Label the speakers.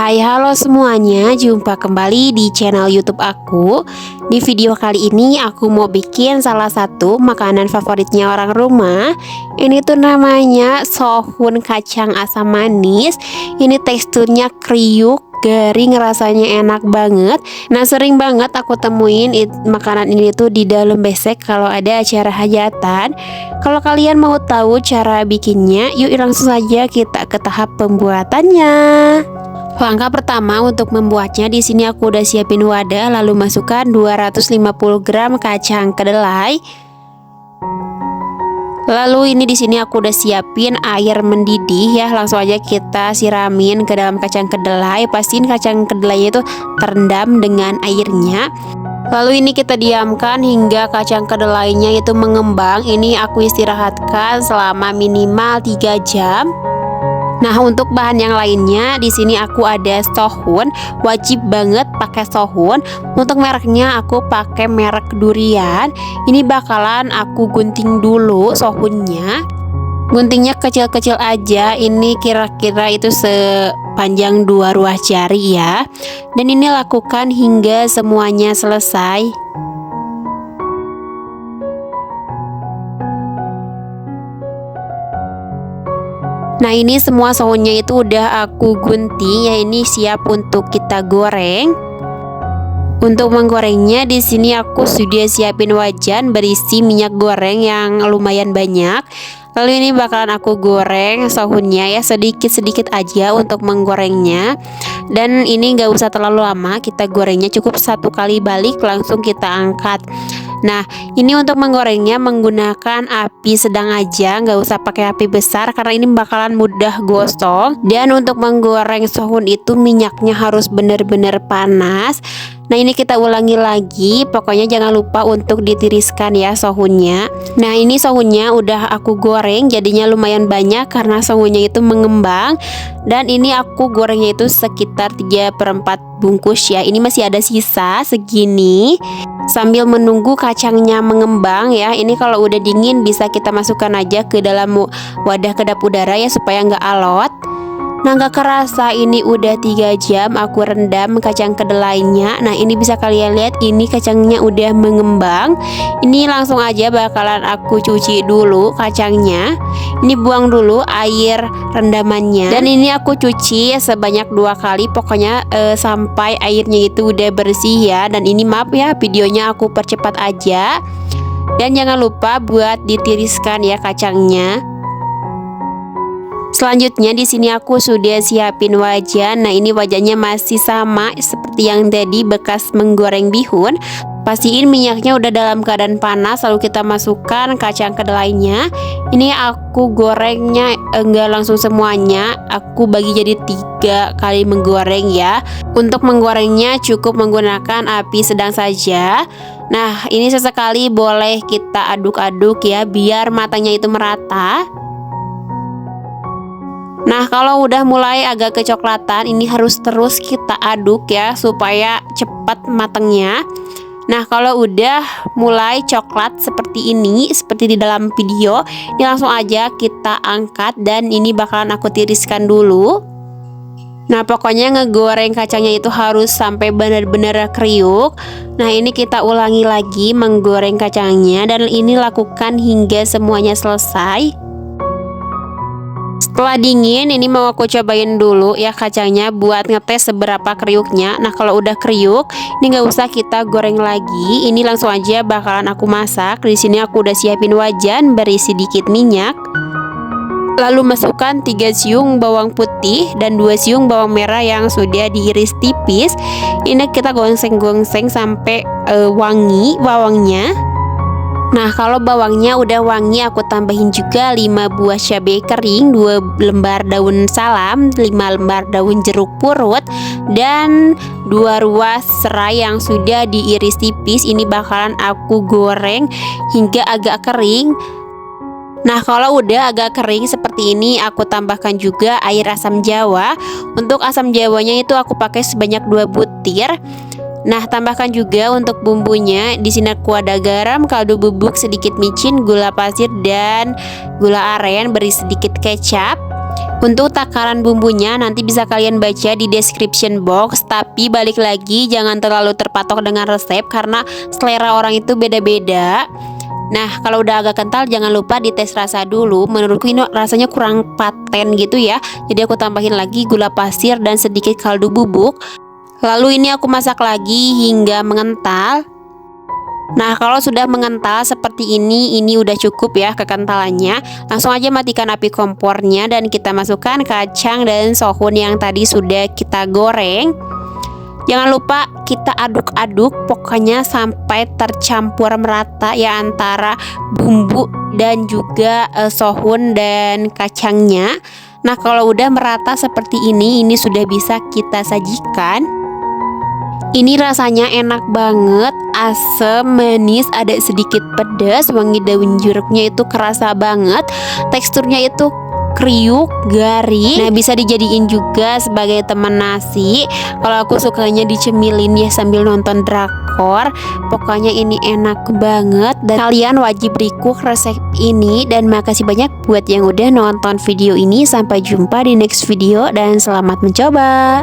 Speaker 1: Hai halo semuanya, jumpa kembali di channel YouTube aku. Di video kali ini aku mau bikin salah satu makanan favoritnya orang rumah. Ini tuh namanya sohun kacang asam manis. Ini teksturnya kriuk, garing, rasanya enak banget. Nah, sering banget aku temuin makanan ini tuh di dalam besek kalau ada acara hajatan. Kalau kalian mau tahu cara bikinnya, yuk langsung saja kita ke tahap pembuatannya. Langkah pertama untuk membuatnya, di sini aku udah siapin wadah, lalu masukkan 250 gram kacang kedelai. Lalu ini di sini aku udah siapin air mendidih ya, langsung aja kita siramin ke dalam kacang kedelai. Pastiin kacang kedelainya itu terendam dengan airnya. Lalu ini kita diamkan hingga kacang kedelainya itu mengembang. Ini aku istirahatkan selama minimal 3 jam. Nah, untuk bahan yang lainnya di sini aku ada sohun, wajib banget pakai sohun. Untuk mereknya aku pakai merek durian. Ini bakalan aku gunting dulu sohunnya. Guntingnya kecil-kecil aja. Ini kira-kira itu sepanjang 2 ruas jari ya. Dan ini lakukan hingga semuanya selesai. Nah, ini semua sohunnya itu udah aku gunting ya, ini siap untuk kita goreng. Untuk menggorengnya di sini aku sudah siapin wajan berisi minyak goreng yang lumayan banyak. Lalu ini bakalan aku goreng sohunnya ya, sedikit-sedikit aja untuk menggorengnya. Dan ini gak usah terlalu lama, kita gorengnya cukup 1 kali balik langsung kita angkat. Nah, ini untuk menggorengnya menggunakan api sedang aja, nggak usah pakai api besar karena ini bakalan mudah gosong. Dan untuk menggoreng sohun itu minyaknya harus benar-benar panas. Nah, ini kita ulangi lagi, pokoknya jangan lupa untuk ditiriskan ya sohunnya. Nah, ini sohunnya udah aku goreng, jadinya lumayan banyak karena sohunnya itu mengembang. Dan ini aku gorengnya itu sekitar 3/4 bungkus ya. Ini masih ada sisa segini. Sambil menunggu kacangnya mengembang ya. Ini kalau udah dingin bisa kita masukkan aja ke dalam wadah kedap udara ya, supaya nggak alot. Nah, gak kerasa ini udah 3 jam aku rendam kacang kedelainya. Nah, ini bisa kalian lihat, ini kacangnya udah mengembang. Ini langsung aja bakalan aku cuci dulu kacangnya. Ini buang dulu air rendamannya. Dan ini aku cuci sebanyak 2 kali, pokoknya sampai airnya itu udah bersih ya. Dan ini maaf ya, videonya aku percepat aja. Dan jangan lupa buat ditiriskan ya kacangnya. Selanjutnya di sini aku sudah siapin wajan. Nah, ini wajannya masih sama seperti yang tadi bekas menggoreng bihun. Pastiin minyaknya udah dalam keadaan panas, lalu kita masukkan kacang kedelainya. Ini aku gorengnya enggak langsung semuanya, aku bagi jadi 3 kali menggoreng ya. Untuk menggorengnya cukup menggunakan api sedang saja. Nah, ini sesekali boleh kita aduk-aduk ya, biar matangnya itu merata. Nah, kalau udah mulai agak kecoklatan, ini harus terus kita aduk ya, supaya cepat matangnya. Nah, kalau udah mulai coklat seperti ini, seperti di dalam video, ini langsung aja kita angkat. Dan ini bakalan aku tiriskan dulu. Nah, pokoknya ngegoreng kacangnya itu harus sampai benar-benar kriuk. Nah, ini kita ulangi lagi menggoreng kacangnya. Dan ini lakukan hingga semuanya selesai. Setelah dingin, ini mau aku cobain dulu ya kacangnya buat ngetes seberapa kriuknya. Nah, kalau udah kriuk, ini nggak usah kita goreng lagi. Ini langsung aja bakalan aku masak. Di sini aku udah siapin wajan berisi sedikit minyak. Lalu masukkan 3 siung bawang putih dan 2 siung bawang merah yang sudah diiris tipis. Ini kita gongseng-gongseng sampai wangi bawangnya. Nah, kalau bawangnya udah wangi, aku tambahin juga 5 buah cabai kering, 2 lembar daun salam, 5 lembar daun jeruk purut, dan 2 ruas serai yang sudah diiris tipis. Ini bakalan aku goreng hingga agak kering. Nah, kalau udah agak kering seperti ini, aku tambahkan juga air asam jawa. Untuk asam jawanya itu aku pakai sebanyak 2 butir. Nah, tambahkan juga untuk bumbunya. Di sini aku ada garam, kaldu bubuk sedikit micin, gula pasir dan gula aren, beri sedikit kecap. Untuk takaran bumbunya nanti bisa kalian baca di description box. Tapi balik lagi, jangan terlalu terpatok dengan resep karena selera orang itu beda-beda. Nah, kalau udah agak kental jangan lupa dites rasa dulu. Menurutku ini rasanya kurang paten gitu ya. Jadi aku tambahin lagi gula pasir dan sedikit kaldu bubuk. Lalu ini aku masak lagi hingga mengental. Nah, kalau sudah mengental seperti ini udah cukup ya kekentalannya. Langsung aja matikan api kompornya dan kita masukkan kacang dan sohun yang tadi sudah kita goreng. Jangan lupa kita aduk-aduk pokoknya sampai tercampur merata ya antara bumbu dan juga sohun dan kacangnya. Nah, kalau udah merata seperti ini sudah bisa kita sajikan. Ini rasanya enak banget, asam, manis, ada sedikit pedas, wangi daun jeruknya itu kerasa banget, teksturnya itu kriuk, garing. Nah, bisa dijadiin juga sebagai teman nasi. Kalau aku sukanya dicemilin ya sambil nonton drakor. Pokoknya ini enak banget dan kalian wajib recook resep ini. Dan makasih banyak buat yang udah nonton video ini. Sampai jumpa di next video dan selamat mencoba.